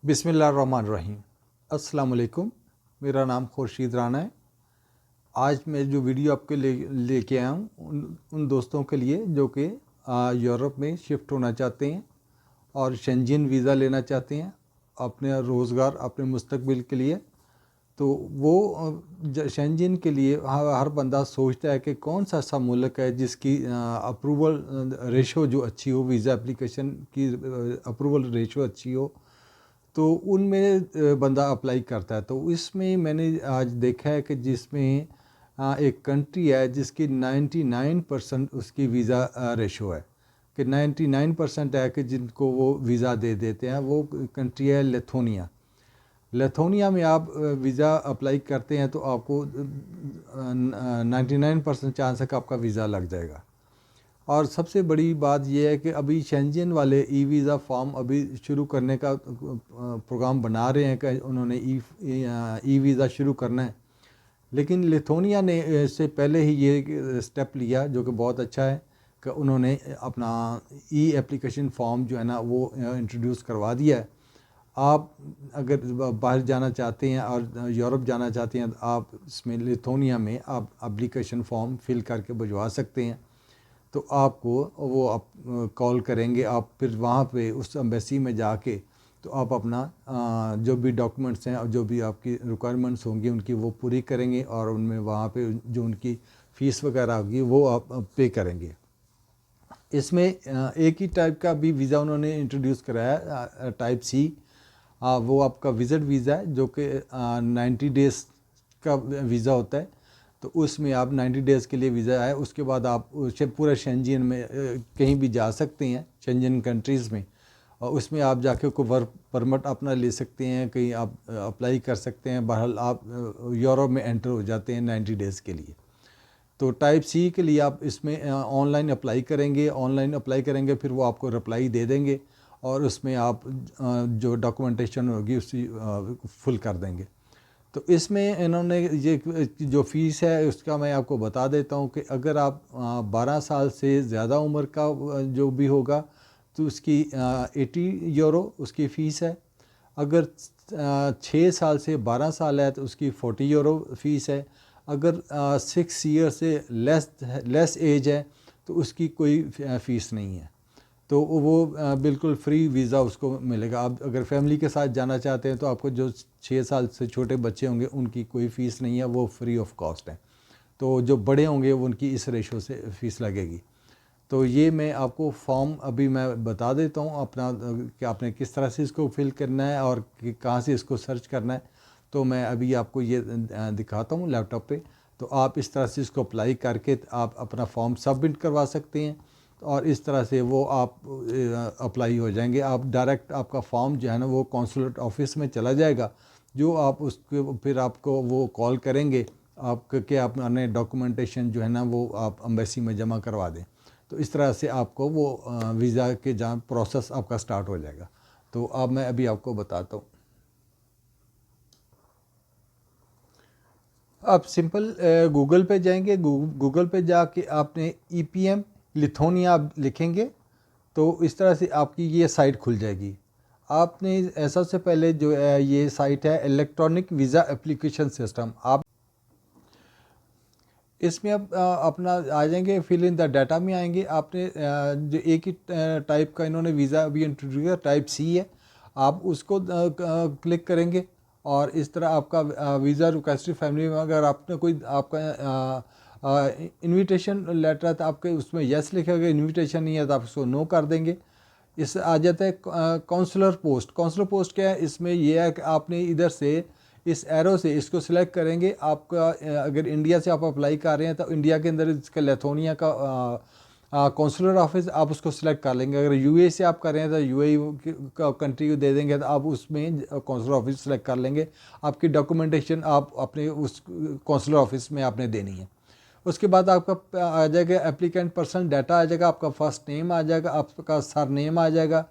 बिस्मिल्लाहिर्रहमानिर्रहीम। अस्सलाम वालेकुम। मेरा नाम खुर्शीद राना है। आज मैं जो वीडियो आपके लेके आया हूँ उन दोस्तों के लिए जो कि यूरोप में शिफ्ट होना चाहते हैं और शेंजन वीज़ा लेना चाहते हैं अपने रोज़गार अपने मुस्तकबिल के लिए। तो वो शेंजन के लिए हर बंदा सोचता है कि कौन सा ऐसा मुल्क है जिसकी अप्रूवल रेशो जो अच्छी हो, वीज़ा एप्लीकेशन की अप्रूवल रेशो अच्छी हो, तो उनमें बंदा अप्लाई करता है। तो इसमें मैंने आज देखा है कि जिसमें एक कंट्री है जिसकी 99% उसकी वीज़ा रेशो है, कि 99% है कि जिनको वो वीज़ा दे देते हैं। वो कंट्री है लेथोनिया। लेथोनिया में आप वीज़ा अप्लाई करते हैं तो आपको 99% चांस है कि आपका वीज़ा लग जाएगा। और सबसे बड़ी बात यह है कि अभी शेंजन वाले ई वीज़ा फॉर्म अभी शुरू करने का प्रोग्राम बना रहे हैं कि उन्होंने ई वीज़ा शुरू करना है, लेकिन लिथुआनिया ने इससे पहले ही ये स्टेप लिया जो कि बहुत अच्छा है कि उन्होंने अपना ई एप्लीकेशन फॉर्म जो है ना वो इंट्रोड्यूस करवा दिया है। आप अगर बाहर जाना चाहते हैं और यूरोप जाना चाहते हैं तो आप इसमें लिथुआनिया में आप एप्लीकेशन फॉर्म फिल करके भिजवा सकते हैं। तो आपको वो आप कॉल करेंगे, आप फिर वहाँ पे उस एम्बेसी में जाके तो आप अपना जो भी डॉक्यूमेंट्स हैं और जो भी आपकी रिक्वायरमेंट्स होंगी उनकी वो पूरी करेंगे और उनमें वहाँ पे जो उनकी फ़ीस वगैरह होगी वो आप पे करेंगे। इसमें एक ही टाइप का भी वीज़ा उन्होंने इंट्रोड्यूस कराया, टाइप सी। वो आपका विज़िट वीज़ा है जो कि 90 डेज़ का वीज़ा होता है। तो उसमें आप 90 डेज़ के लिए वीज़ा है, उसके बाद आप पूरा शेंजन में कहीं भी जा सकते हैं शेंजन कंट्रीज़ में, और उसमें आप जाके कोई वर्क परमिट अपना ले सकते हैं, कहीं आप अप्लाई कर सकते हैं। बहरहाल आप यूरोप में एंटर हो जाते हैं 90 डेज़ के लिए। तो टाइप सी के लिए आप इसमें ऑनलाइन अप्लाई करेंगे, फिर वो आपको रिप्लाई दे देंगे और उसमें आप जो डॉक्यूमेंटेशन होगी उसी फुल कर देंगे। तो इसमें इन्होंने ये जो फ़ीस है उसका मैं आपको बता देता हूँ कि अगर आप 12 साल से ज़्यादा उम्र का जो भी होगा तो उसकी 80 यूरो उसकी फ़ीस है। अगर 6 साल से 12 साल है तो उसकी 40 यूरो फ़ीस है। अगर 6 ईयर से लेस एज है तो उसकी कोई फ़ीस नहीं है। तो वो बिल्कुल फ्री वीज़ा उसको मिलेगा। आप अगर फैमिली के साथ जाना चाहते हैं तो आपको जो 6 साल से छोटे बच्चे होंगे उनकी कोई फ़ीस नहीं है, वो फ्री ऑफ कॉस्ट है। तो जो बड़े होंगे वो उनकी इस रेशो से फ़ीस लगेगी। तो ये मैं आपको फॉर्म अभी मैं बता देता हूँ अपना कि आपने किस तरह से इसको फिल करना है और कहाँ से इसको सर्च करना है। तो मैं अभी आपको ये दिखाता हूँ लैपटॉप पे। तो आप इस तरह से इसको अप्लाई करके आप अपना फॉर्म सबमिट करवा सकते हैं और इस तरह से वो आप अप्लाई हो जाएंगे। आप डायरेक्ट आपका फॉर्म जो है ना वो कॉन्सुलेट ऑफिस में चला जाएगा, जो आप उसके फिर आपको वो कॉल करेंगे आप कि अपने डॉक्यूमेंटेशन जो है ना वो आप एम्बेसी में जमा करवा दें। तो इस तरह से आपको वो वीज़ा के जहाँ प्रोसेस आपका स्टार्ट हो जाएगा। तो अब मैं अभी आपको बताता हूँ। आप सिंपल गूगल पे जाएंगे, गूगल पे जाके आपने EPM लिथुआनिया आप लिखेंगे तो इस तरह से आपकी ये साइट खुल जाएगी। आपने ऐसा से पहले जो ये साइट है इलेक्ट्रॉनिक वीज़ा एप्लीकेशन सिस्टम, आप इसमें आप अपना आ जाएंगे, फिल इन द डाटा में आएंगे। आपने जो एक ही टाइप का इन्होंने वीज़ा अभी इंट्रोड्यूस किया टाइप सी है, आप उसको क्लिक करेंगे और इस तरह आपका वीज़ा रिक्वेस्ट फैमिली में अगर आपने कोई आपका इनविटेशन लेटर है तो आपके उसमें यस लिखेगा, इनविटेशन नहीं है तो आप उसको नो कर देंगे। इस आ जाता है काउंसलर पोस्ट। काउंसलर पोस्ट क्या है, इसमें यह है कि आपने इधर से इस एरो से इसको सिलेक्ट करेंगे। आपका अगर इंडिया से आप अप्लाई कर रहे हैं तो इंडिया के अंदर इसका लेथोनिया का काउंसलर ऑफिस आप उसको सिलेक्ट कर लेंगे। अगर यूएई से आप कर रहे हैं तो यूएई का कंट्री को दे देंगे तो आप उसमें काउंसलर ऑफिस सेलेक्ट कर लेंगे। आपकी डॉक्यूमेंटेशन आप अपने उस काउंसलर ऑफिस में आपने देनी है। उसके बाद आपका आ जाएगा एप्लीकेंट पर्सनल डाटा आ जाएगा, आपका फर्स्ट नेम आ जाएगा, आपका सर नेम आ जाएगा,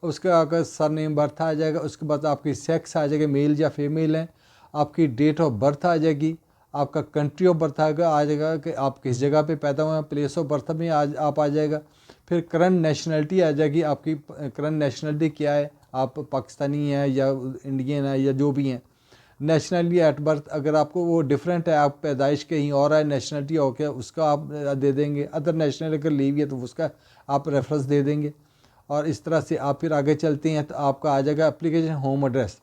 उसका आपका सर नेम बर्थ आ जाएगा। उसके बाद आपकी सेक्स आ जाएगा, मेल या फीमेल है। आपकी डेट ऑफ बर्थ आ जाएगी, आपका कंट्री ऑफ बर्थ आ जाएगा कि आप किस जगह पे पैदा हुए हैं, प्लेस ऑफ बर्थ में आप आ जाएगा। फिर करंट नेशनलिटी आ जाएगी, आपकी करंट नेशनलिटी क्या है, आप पाकिस्तानी हैं या इंडियन है या जो भी हैं। नेशनलिटी एट बर्थ अगर आपको वो डिफरेंट है, आप पैदाइश कहीं और है, नेशनलिटी हो के उसका आप दे देंगे। अदर नेशनल अगर लीव है तो उसका आप रेफरेंस दे देंगे। और इस तरह से आप फिर आगे चलते हैं तो आपका आ जाएगा एप्लीकेशन होम एड्रेस।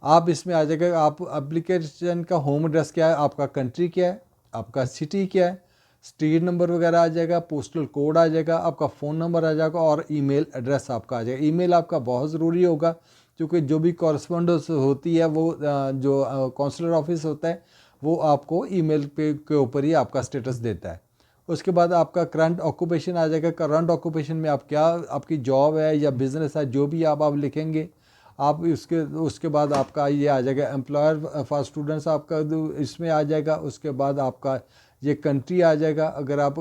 आप इसमें आ जाएगा आप एप्लीकेशन का होम एड्रेस क्या है, आपका कंट्री क्या है, आपका सिटी क्या है, स्ट्रीट नंबर वगैरह आ जाएगा, पोस्टल कोड आ जाएगा, आपका फ़ोन नंबर आ जाएगा और ईमेल एड्रेस आपका आ जाएगा। ईमेल आपका बहुत ज़रूरी होगा क्योंकि जो भी कॉरस्पॉन्डेंस होती है वो जो कौंसलर ऑफिस होता है वो आपको ईमेल पे के ऊपर ही आपका स्टेटस देता है। उसके बाद आपका करंट ऑक्यूपेशन आ जाएगा। करंट ऑक्यूपेशन में आप क्या आपकी जॉब है या बिज़नेस है जो भी आप लिखेंगे। आप उसके बाद आपका ये आ जाएगा एम्प्लॉयर फॉर स्टूडेंट्स आपका इसमें आ जाएगा। उसके बाद आपका ये कंट्री आ जाएगा, अगर आप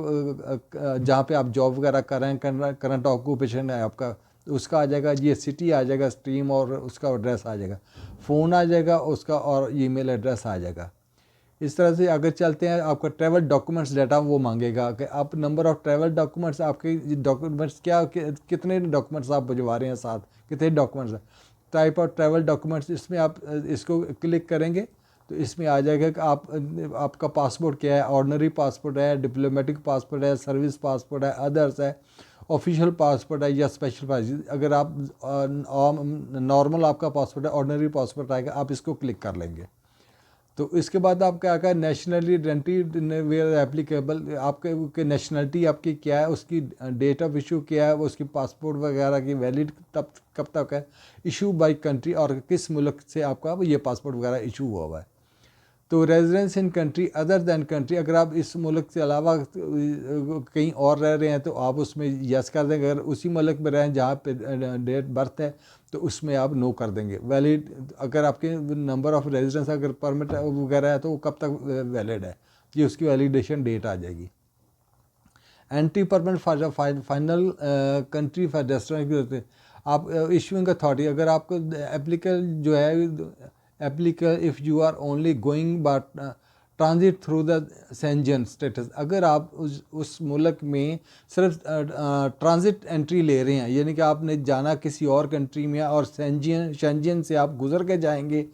जहाँ पे आप जॉब वगैरह कर रहे हैं, करंट ऑक्यूपेशन है आपका उसका आ जाएगा। ये सिटी आ जाएगा, स्ट्रीम और उसका एड्रेस आ जाएगा, फ़ोन आ जाएगा उसका और ईमेल एड्रेस आ जाएगा। इस तरह से अगर चलते हैं आपका ट्रैवल डॉक्यूमेंट्स डाटा वो मांगेगा कि आप नंबर ऑफ़ ट्रैवल डॉक्यूमेंट्स आपके डॉक्यूमेंट्स क्या कितने डॉक्यूमेंट्स आप भिजवा रहे हैं साथ, कितने documents. Type of travel documents इसमें आप इसको क्लिक करेंगे तो इसमें आ जाएगा कि आपका पासपोर्ट क्या है, ऑर्डिनरी पासपोर्ट है, डिप्लोमेटिक पासपोर्ट है, सर्विस पासपोर्ट है, अदर्स है, ऑफिशियल पासपोर्ट है या स्पेशल पासपोर्ट। अगर आप नॉर्मल आपका पासपोर्ट है, ऑर्डिनरी पासपोर्ट आएगा, आप इसको क्लिक कर लेंगे। तो इसके बाद आप क्या कहा नेशनली आइडेंटिटी वेयर एप्लीकेबल, आपके नेशनलिटी आपकी क्या है, उसकी डेट ऑफ इशू क्या है, उसकी पासपोर्ट वगैरह की वैलिड कब तक है, इशू बाय कंट्री और किस मुल्क से आपका ये पासपोर्ट वगैरह इशू हुआ है। तो residence in country other than country, अगर आप इस मुल्क से अलावा कहीं और रह रहे हैं तो आप उसमें यस कर देंगे। अगर उसी मुल्क में रहें जहाँ पे डेट बर्थ है तो उसमें आप नो कर देंगे। वैलिड अगर आपके नंबर ऑफ़ रेजिडेंस अगर परमिट वगैरह है तो वो कब तक वैलिड है, ये उसकी वैलिडेशन डेट आ जाएगी। Entry permit final country for restaurant आप इशूइंग अथॉरिटी, अगर आपको एप्लीकेबल जो है applicable if you are only going but transit through the Schengen states, अगर आप उस मुल्क में सिर्फ ट्रांजिट एंट्री ले रहे हैं, यानी कि आपने जाना किसी और कंट्री में और शेंजन से आप गुजर के जाएंगे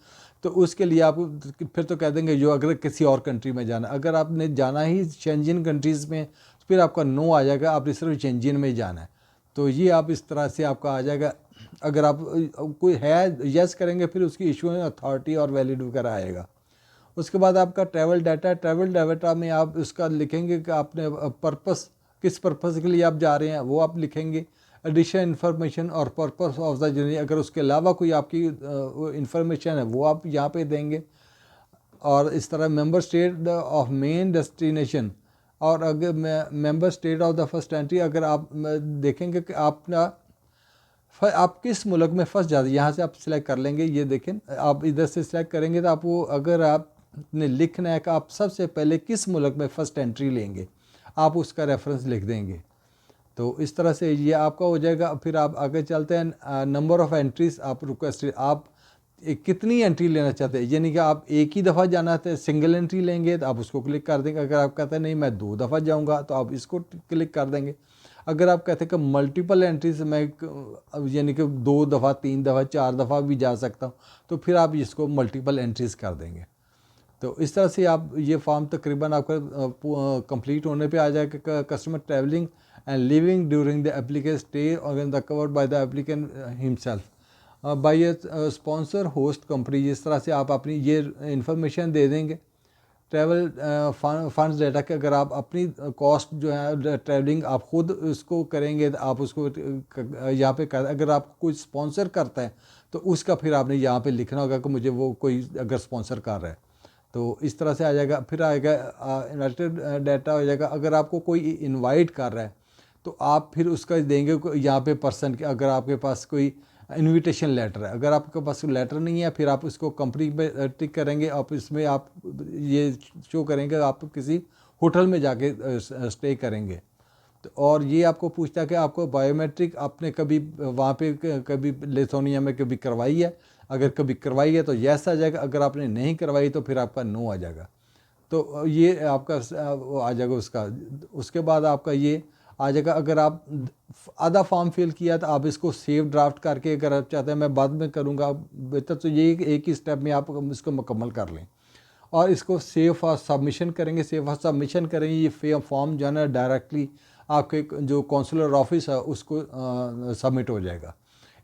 तो उसके लिए आप फिर तो कह देंगे जो अगर किसी और कंट्री में जाना। अगर आपने जाना ही शेंजन कंट्रीज़ में फिर आपका नो आ जाएगा, आपने सिर्फ शेंजन में ही जाना है। तो ये आप इस तरह से आपका आ जाएगा। अगर आप कोई है यस करेंगे फिर उसकी इशूइंग अथॉरिटी और वैलिड वगैरह आएगा। उसके बाद आपका ट्रैवल डाटा में आप उसका लिखेंगे कि आपने पर्पस किस पर्पस के लिए आप जा रहे हैं वो आप लिखेंगे। एडिशनल इन्फॉर्मेशन और पर्पस ऑफ द जर्नी, अगर उसके अलावा कोई आपकी इन्फॉर्मेशन है वो आप यहाँ पे देंगे। और इस तरह member state of main destination और अगर member state of the first entry, अगर आप देखेंगे कि आप किस मुल्क में फंस जाते हैं, यहाँ से आप सिलेक्ट कर लेंगे। ये देखें आप इधर से सिलेक्ट करेंगे तो आपको अगर आपने लिखना है कि आप सबसे पहले किस मुल्क में फ़र्स्ट एंट्री लेंगे आप उसका रेफरेंस लिख देंगे। तो इस तरह से ये आपका हो जाएगा। फिर आप आगे चलते हैं नंबर ऑफ़ एंट्रीज़ आप रिक्वेस्ट, आप कितनी एंट्री लेना चाहते हैं, यानी कि आप एक ही दफ़ा जाना है सिंगल एंट्री लेंगे तो आप उसको क्लिक कर देंगे। अगर आप कहते हैं नहीं मैं 2 दफ़ा जाऊँगा तो आप इसको क्लिक कर देंगे। अगर आप कहते हैं कि मल्टीपल एंट्री से मैं यानी कि 2 दफ़ा 3 दफ़ा 4 दफ़ा भी जा सकता हूँ तो फिर आप इसको मल्टीपल एंट्रीज़ कर देंगे। तो इस तरह से आप ये फॉर्म तकरीबन आपका कंप्लीट होने पे आ जाएगा। Customer travelling and living during the application stay और the covered by the applicant himself by a sponsor host company. इस तरह से आप अपनी ये इंफॉर्मेशन दे देंगे। ट्रैवल फंड्स डाटा के अगर आप अपनी कॉस्ट जो है ट्रैवलिंग आप ख़ुद उसको करेंगे तो आप उसको यहाँ पे कर, अगर आप कोई स्पॉन्सर करता है तो उसका फिर आपने यहाँ पे लिखना होगा कि मुझे वो कोई अगर स्पॉन्सर कर रहा है तो इस तरह से आ जाएगा। फिर आएगा इन्वाइटेड डाटा हो जाएगा। अगर आपको कोई इनवाइट कर रहा है तो आप फिर उसका देंगे यहाँ पे पर्सन के, अगर आपके पास कोई इनविटेशन लेटर है, अगर आपके पास लेटर नहीं है फिर आप इसको कंपनी पे टिक करेंगे। आप इसमें आप ये शो करेंगे आप किसी होटल में जाके स्टे करेंगे। तो और ये आपको पूछता है कि आपको बायोमेट्रिक आपने कभी वहाँ पे कभी लिथुआनिया में कभी करवाई है, अगर कभी करवाई है तो यस आ जाएगा, अगर आपने नहीं करवाई तो फिर आपका नो आ जाएगा। तो ये आपका आ जाएगा उसका। उसके बाद आपका ये आ जाएगा। अगर आप आधा फॉर्म फिल किया तो आप इसको सेव ड्राफ्ट करके, अगर आप चाहते हैं मैं बाद में करूँगा बेहतर, तो ये एक ही स्टेप में आप इसको मुकम्मल कर लें और इसको सेव फॉर सबमिशन करेंगे। सेव फॉर सबमिशन करेंगे, ये फॉर्म जो है ना डायरेक्टली आपके जो काउंसलर ऑफिस है उसको सबमिट हो जाएगा।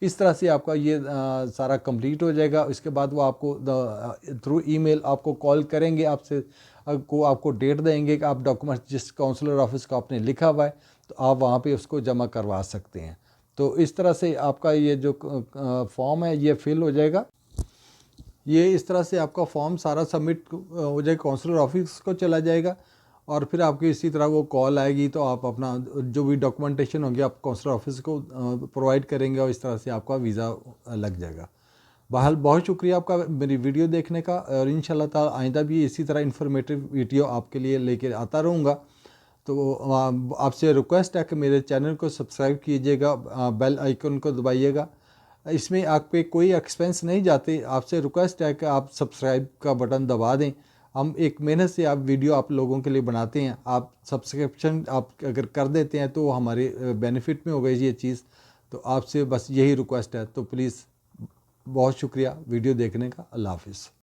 इस तरह से आपका ये सारा कंप्लीट हो जाएगा। इसके बाद वो आपको थ्रू ईमेल आपको कॉल करेंगे, आपको डेट देंगे कि आप डॉक्यूमेंट जिस काउंसलर ऑफिस का आपने लिखा हुआ है तो आप वहाँ पे उसको जमा करवा सकते हैं। तो इस तरह से आपका ये जो फॉर्म है ये फिल हो जाएगा। ये इस तरह से आपका फॉर्म सारा सबमिट हो जाएगा, काउंसलर ऑफिस को चला जाएगा और फिर आपकी इसी तरह वो कॉल आएगी तो आप अपना जो भी डॉक्यूमेंटेशन होगी आप काउंसलर ऑफिस को प्रोवाइड करेंगे और इस तरह से आपका वीज़ा लग जाएगा। बहरहाल बहुत शुक्रिया आपका मेरी वीडियो देखने का, और इंशाल्लाह ताला आइंदा भी इसी तरह इन्फॉर्मेटिव वीडियो आपके लिए लेकर आता रहूँगा। तो आपसे रिक्वेस्ट है कि मेरे चैनल को सब्सक्राइब कीजिएगा, बेल आइकन को दबाइएगा। इसमें आप पे कोई एक्सपेंस नहीं जाते, आपसे रिक्वेस्ट है कि आप सब्सक्राइब का बटन दबा दें। हम एक मेहनत से आप वीडियो आप लोगों के लिए बनाते हैं, आप सब्सक्रिप्शन आप अगर कर देते हैं तो हमारे बेनिफिट में हो गई ये चीज़। तो आपसे बस यही रिक्वेस्ट है, तो प्लीज़ बहुत शुक्रिया वीडियो देखने का। अल्लाह हाफिज़।